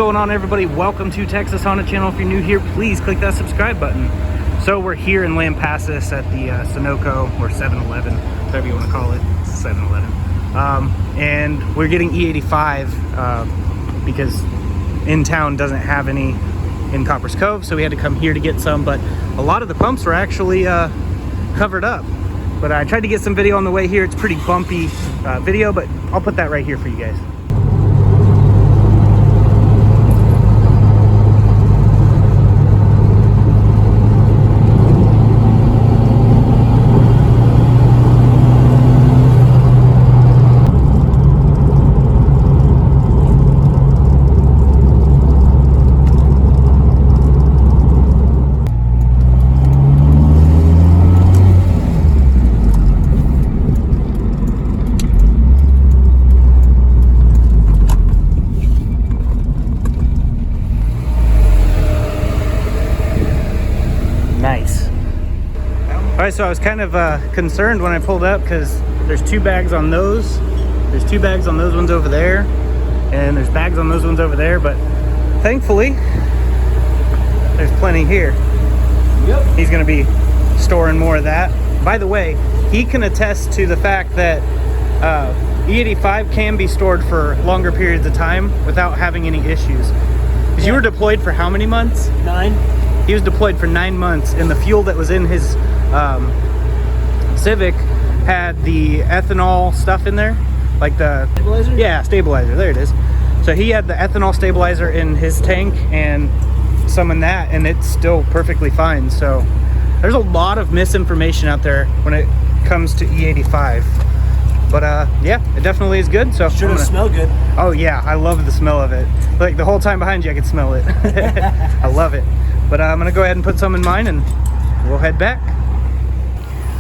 going on, everybody? Welcome to Texas Honda Channel. If you're new here, please click that subscribe button. So we're here in Lampasas at the Sunoco, or 7-Eleven, whatever you want to call it. It's 7-Eleven. And we're getting E85 because in town doesn't have any in Coppers Cove, so we had to come here to get some. But a lot of the pumps were actually covered up. But I tried to get some video on the way here. It's pretty bumpy video, but I'll put that right here for you guys. Nice. All right, so I was kind of concerned when I pulled up because there's two bags on those. There's two bags on those ones over there, and there's bags on those ones over there. But thankfully, there's plenty here. Yep. He's going to be storing more of that. By the way, he can attest to the fact that E85 can be stored for longer periods of time without having any issues. Because you were deployed for how many months? 9. He was deployed for 9 months, and the fuel that was in his Civic had the ethanol stuff in there, like the stabilizer? Yeah, stabilizer. There it is. So he had the ethanol stabilizer in his tank and some in that, and it's still perfectly fine. So there's a lot of misinformation out there when it comes to E85. But yeah, it definitely is good. So should have smelled good. Oh yeah, I love the smell of it. Like the whole time behind you, I could smell it. I love it. But I'm gonna go ahead and put some in mine and we'll head back.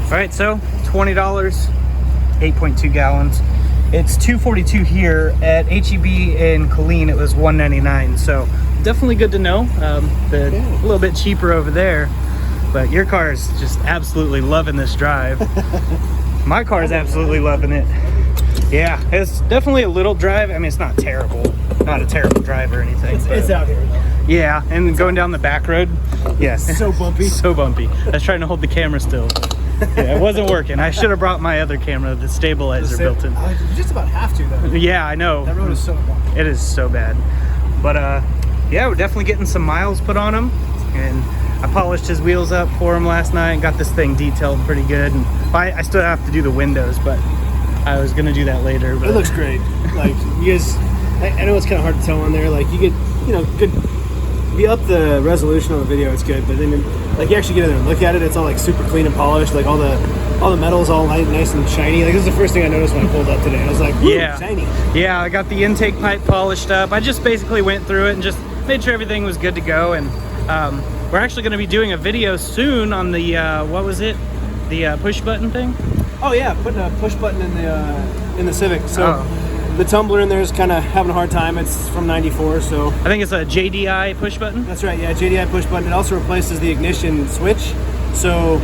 All right, so $20, 8.2 gallons. It's $2.42 here. At HEB in Killeen, it was $1.99. So definitely good to know. A little bit cheaper over there, but your car is just absolutely loving this drive. My car is absolutely loving it. Yeah, it's definitely a little drive. I mean, it's not terrible. Not a terrible drive or anything. It's out here though. Yeah, and going down the back road. Yes. Yeah. So bumpy. So bumpy. I was trying to hold the camera still. Yeah, it wasn't working. I should have brought my other camera, the stabilizer built in. You just about have to though. Yeah, I know. That road is so bumpy. It is so bad. But yeah, we're definitely getting some miles put on him. And I polished his wheels up for him last night and got this thing detailed pretty good. And I still have to do the windows, but I was gonna do that later. But it looks great. Like you guys, I know it's kind of hard to tell on there. Like you get, you know, good. If you up the resolution on the video, it's good. But then, like you actually get in there and look at it, it's all like super clean and polished. Like all the metal's all nice and shiny. Like this is the first thing I noticed when I pulled up today. I was like, ooh, yeah, shiny. Yeah, I got the intake pipe polished up. I just basically went through it and just made sure everything was good to go. And we're actually going to be doing a video soon on the what was it? The push button thing. Oh yeah, putting a push button in the Civic. So the tumbler in there is kind of having a hard time. It's from '94, so I think it's a JDI push button. That's right. Yeah, JDI push button. It also replaces the ignition switch. So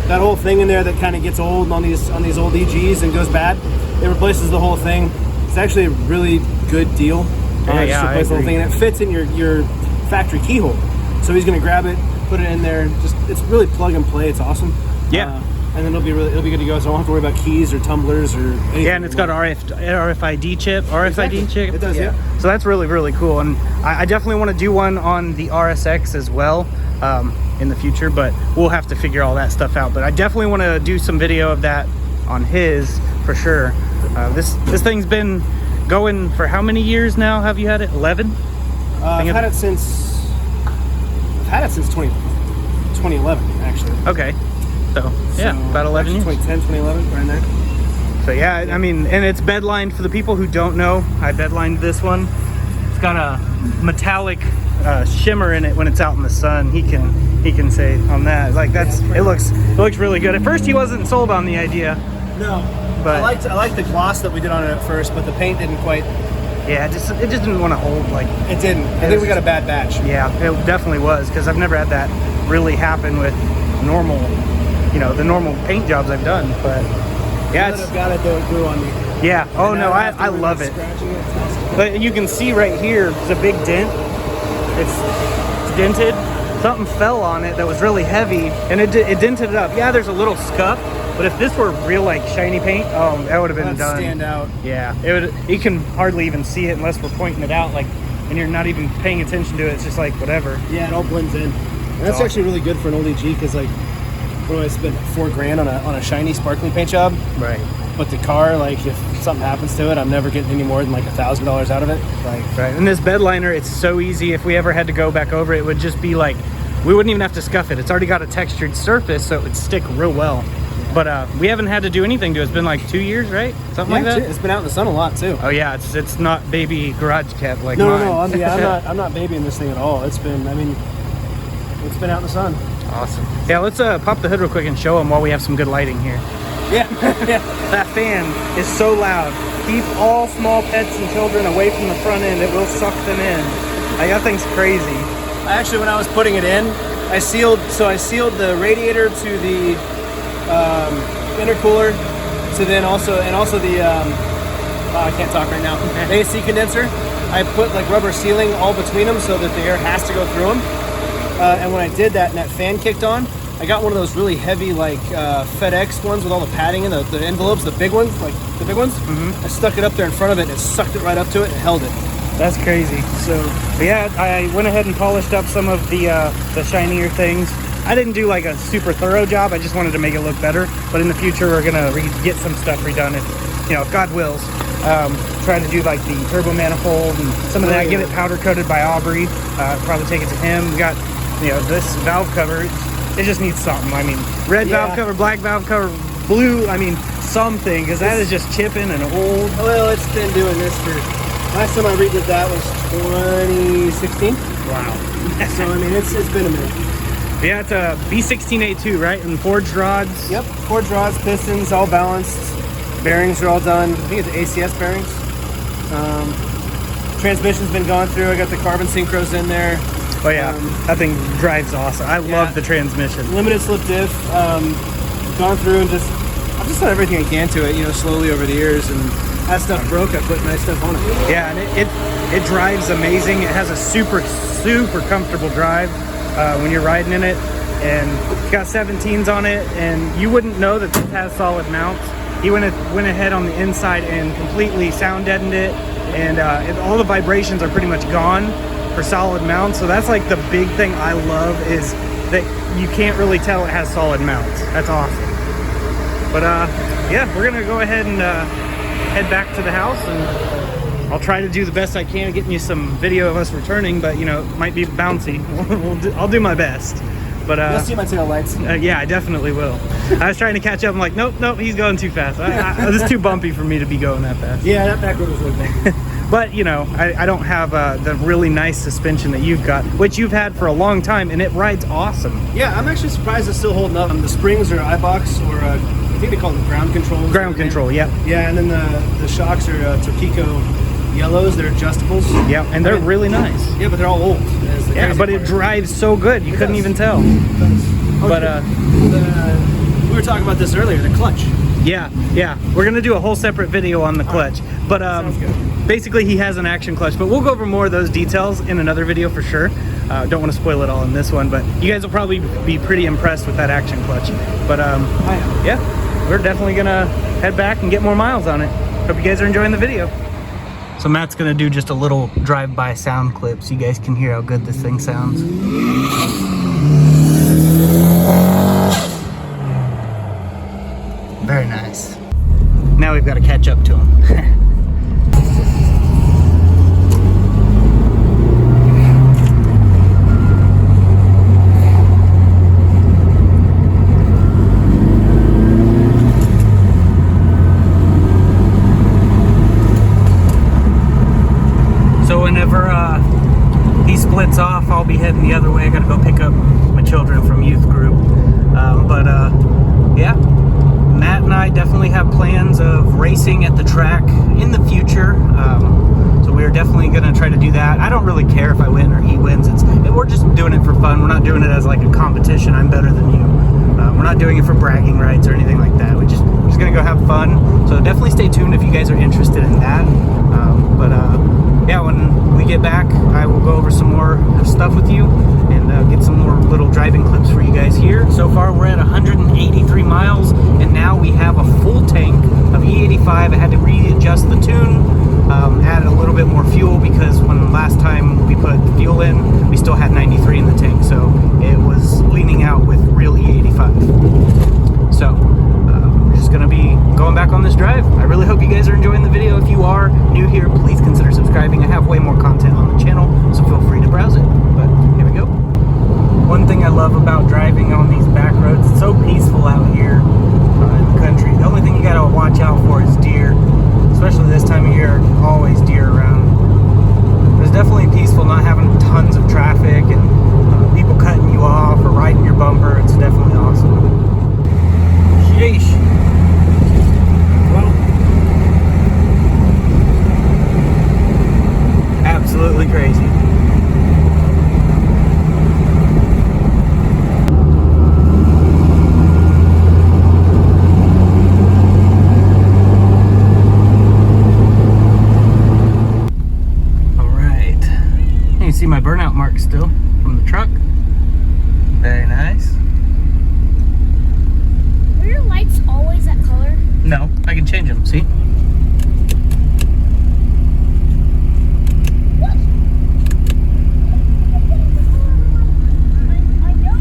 that whole thing in there that kind of gets old on these old EGs and goes bad, it replaces the whole thing. It's actually a really good deal. Yeah, replace the whole thing, and it fits in your factory keyhole. So he's gonna grab it, put it in there. Just it's really plug and play. It's awesome. Yeah. And then it'll be good to go. So I don't have to worry about keys or tumblers or anything. Yeah, and it's got RFID chip. RFID chip. It does, yeah. So that's really, really cool. And I definitely want to do one on the RSX as well in the future, but we'll have to figure all that stuff out. But I definitely want to do some video of that on his for sure. This thing's been going for how many years now? Have you had it? 11? I've had it since 2011 actually. Okay. So yeah, about 11 years. 2010, 2011, right in there. So yeah, I mean, and it's bedlined. For the people who don't know, I bedlined this one. It's got a metallic shimmer in it when it's out in the sun. He can say on that, like it looks really good. At first he wasn't sold on the idea. No, but I liked the gloss that we did on it at first, but the paint didn't quite. Yeah, it just didn't want to hold. Like it didn't. I think we got a bad batch. Yeah, it definitely was, because I've never had that really happen with normal, you know, the normal paint jobs I've done. But yeah, I've got it though. It grew on me. Yeah. Oh no, I love it. But you can see right here, there's a big dent. It's dented. Something fell on it that was really heavy, and it dented it up. Yeah, there's a little scuff, but if this were real like shiny paint, that would have been done. Stand out. Yeah, it would. You can hardly even see it unless we're pointing it out, like, and you're not even paying attention to it. It's just like whatever. Yeah, it all blends in. And that's actually really good for an old EG, because like, what do I spend, $4,000 on a shiny sparkling paint job? Right. But the car, like, if something happens to it, I'm never getting any more than like $1,000 out of it. Like, right. And this bed liner, it's so easy. If we ever had to go back over it, it would just be like, we wouldn't even have to scuff it. It's already got a textured surface, so it would stick real well. But we haven't had to do anything to it. It's been like 2 years, right? Something like that. It's been out in the sun a lot too. Oh yeah, it's not baby garage cat like no, mine. No. I'm not babying this thing at all. It's been out in the sun. Awesome. Yeah, let's pop the hood real quick and show them while we have some good lighting here. Yeah. That fan is so loud. Keep all small pets and children away from the front end. It will suck them in. Like, that thing's crazy. Actually, when I was putting it in, I sealed the radiator to the intercooler, to then also the I can't talk right now. The AC condenser. I put like rubber sealing all between them so that the air has to go through them. And when I did that and that fan kicked on, I got one of those really heavy like FedEx ones with all the padding in the envelopes, the big ones, like the big ones. I stuck it up there in front of it and it sucked it right up to it and held it. That's crazy. So, but yeah, I went ahead and polished up some of the shinier things. I didn't do like a super thorough job. I just wanted to make it look better. But in the future, we're gonna get some stuff redone if God wills. Try to do like the turbo manifold and some of that. Get it powder coated by Aubrey. Probably take it to him. We got this valve cover. It just needs something. I mean, red valve cover, black valve cover, blue. I mean, something, because that is just chipping and old. Well, it's been doing this for. Last time I redid that was 2016. Wow. So I mean, it's been a minute. Yeah, it's a B16A2, right? And forged rods. Yep, forged rods, pistons, all balanced. Bearings are all done. I think it's ACS bearings. Transmission's been gone through. I got the carbon synchros in there. Oh yeah, that thing drives awesome. I love the transmission. Limited slip diff. Gone through and I've just done everything I can to it, slowly over the years. And as stuff broke, I put nice stuff on it. Yeah, and it drives amazing. It has a super comfortable drive when you're riding in it, and it's got 17s on it, and you wouldn't know that this has solid mounts. He went ahead on the inside and completely sound deadened it, and all the vibrations are pretty much gone for solid mounts. So that's like the big thing I love, is that you can't really tell it has solid mounts. That's awesome. But yeah, we're gonna go ahead and head back to the house, and I'll try to do the best I can getting you some video of us returning, but it might be bouncy. I'll do my best. But you'll see my tail lights. Yeah, I definitely will. I was trying to catch up. I'm like, nope, he's going too fast. This is too bumpy for me to be going that fast. Yeah, that back road was really bumpy. But I don't have the really nice suspension that you've got, which you've had for a long time, and it rides awesome. Yeah, I'm actually surprised it's still holding up. The springs are iBox, or I think they call them ground controls. Ground control, yeah. Yeah, and then the shocks are Turquico yellows. They're adjustables. Yeah, and they're really nice. Yeah, but they're all old. Yeah, but it drives so good, you couldn't even tell. But we were talking about this earlier, the clutch. Yeah, we're gonna do a whole separate video on the clutch. But basically he has an action clutch, but we'll go over more of those details in another video for sure. Don't want to spoil it all in this one, but you guys will probably be pretty impressed with that action clutch. But yeah, we're definitely gonna head back and get more miles on it. Hope you guys are enjoying the video. So Matt's gonna do just a little drive-by sound clip so you guys can hear how good this thing sounds. Very nice. Now we've got to catch up to him. So whenever he splits off, I'll be heading the other way. I got to go pick up my children from youth group. Yeah. Matt and I definitely have plans of racing at the track in the future, so we're definitely going to try to do that. I don't really care if I win or he wins. We're just doing it for fun. We're not doing it as like a competition. I'm better than you. We're not doing it for bragging rights or anything like that. We're just going to go have fun. So definitely stay tuned if you guys are interested in that. yeah, when we get back, I will go over some more stuff with you and get some more little driving clips for you guys here. So far, we're at 183 miles, and now we have a full tank of E85. I had to readjust the tune, add a little bit more fuel because when last time we put fuel in, we still had 93 in the tank, so it was leaning out with real E85. So we're just gonna be going back on this drive. I really hope you guys are enjoying the video. If you are new here, please consider subscribing. I have way more content on the channel, so feel free to browse it. But here we go. One thing I love about driving on these back roads, it's so peaceful out here in the country. The only thing you gotta watch out for is deer, especially this time of year. Always deer around. But it's definitely peaceful not having tons of traffic and people cutting you off or riding your bumper. It's definitely awesome. Sheesh. Well, absolutely crazy. See my burnout mark still from the truck. Very nice. Are your lights always that color? No, I can change them, see? What? I know.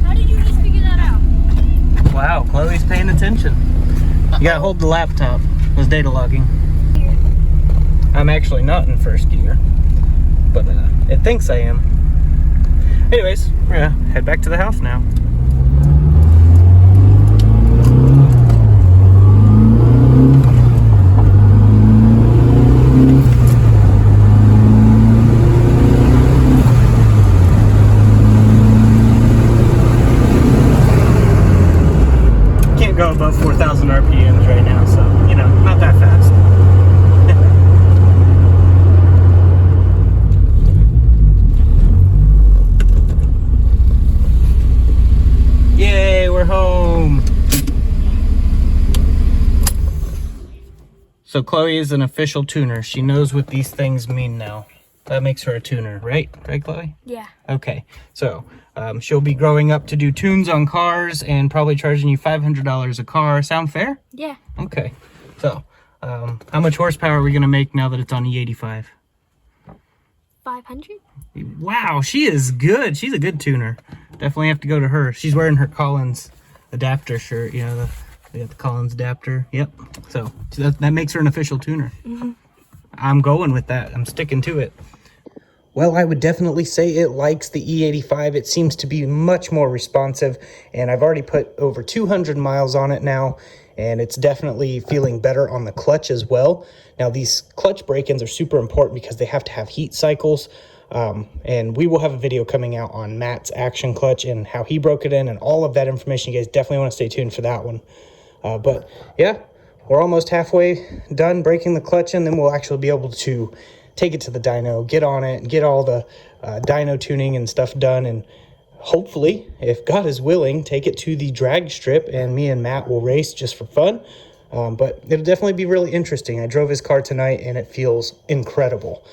How did you just figure that out? Wow, Chloe's paying attention. You gotta hold the laptop. It was data logging. I'm actually not in first gear, but it thinks I am. Anyways, we're gonna head back to the house now. Can't go above 4,000 RPMs right now, so, you know, not that fast. Yay, we're home. So Chloe is an official tuner. She knows what these things mean now. That makes her a tuner, right? Right, Chloe? Yeah. Okay, so she'll be growing up to do tunes on cars and probably charging you $500 a car. Sound fair? Yeah. Okay, so how much horsepower are we gonna make now that it's on E85? 500? Wow, she is good. She's a good tuner. Definitely have to go to her. She's wearing her Collins adapter shirt. You know, they got the Collins adapter. Yep. So that makes her an official tuner. I'm going with that. I'm sticking to it. Well, I would definitely say it likes the E85. It seems to be much more responsive, and I've already put over 200 miles on it now, and it's definitely feeling better on the clutch as well. Now, these clutch break-ins are super important because they have to have heat cycles, and we will have a video coming out on Matt's action clutch and how he broke it in and all of that information. You guys definitely want to stay tuned for that one. But yeah, we're almost halfway done breaking the clutch in, then we'll actually be able to take it to the dyno, get on it, and get all the dyno tuning and stuff done, and hopefully, if God is willing, take it to the drag strip, and me and Matt will race just for fun. But it'll definitely be really interesting. I drove his car tonight, and it feels incredible.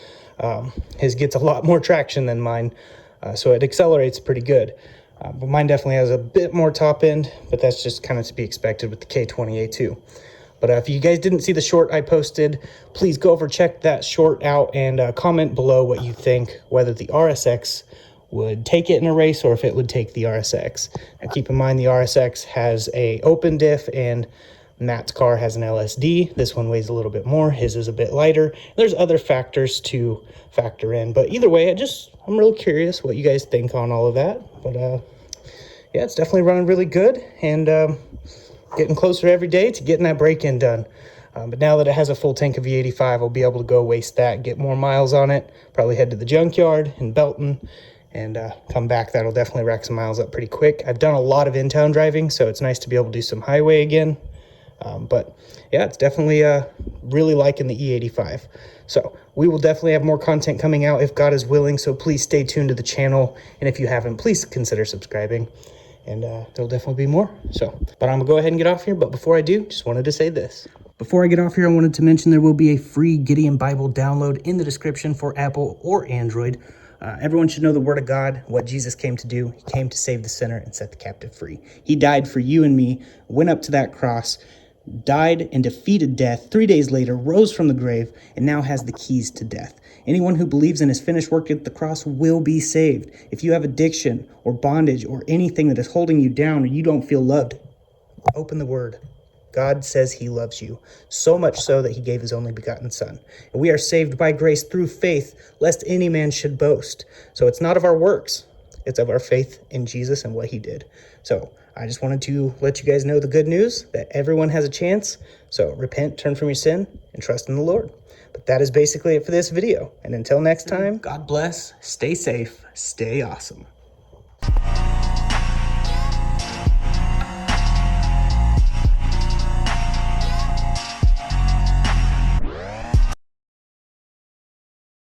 His gets a lot more traction than mine, so it accelerates pretty good. But mine definitely has a bit more top end, but that's just kind of to be expected with the K20A2. But if you guys didn't see the short I posted, please go over, check that short out, and comment below what you think, whether the RSX would take it in a race or if it would take the RSX. Now keep in mind the RSX has a open diff and Matt's car has an LSD. This one weighs a little bit more. His is a bit lighter. There's other factors to factor in, but either way, I'm real curious what you guys think on all of that. But yeah, it's definitely running really good, and getting closer every day to getting that break-in done. But now that it has a full tank of E85, I'll be able to go waste that, get more miles on it, probably head to the junkyard in Belton, and come back. That'll definitely rack some miles up pretty quick. I've done a lot of in-town driving, so it's nice to be able to do some highway again. But yeah, it's definitely really liking the E85. So we will definitely have more content coming out if God is willing, so please stay tuned to the channel. And if you haven't, please consider subscribing. And there'll definitely be more. But I'm gonna go ahead and get off here. But before I do, just wanted to say this. Before I get off here, I wanted to mention there will be a free Gideon Bible download in the description for Apple or Android. Everyone should know the Word of God, what Jesus came to do. He came to save the sinner and set the captive free. He died for you and me, went up to that cross, died and defeated death, 3 days later, rose from the grave, and now has the keys to death. Anyone who believes in his finished work at the cross will be saved. If you have addiction or bondage or anything that is holding you down or you don't feel loved, open the Word. God says he loves you, so much so that he gave his only begotten Son. And we are saved by grace through faith, lest any man should boast. So it's not of our works, it's of our faith in Jesus and what he did. So I just wanted to let you guys know the good news, that everyone has a chance. So repent, turn from your sin, and trust in the Lord. But that is basically it for this video. And until next time, God bless, stay safe, stay awesome.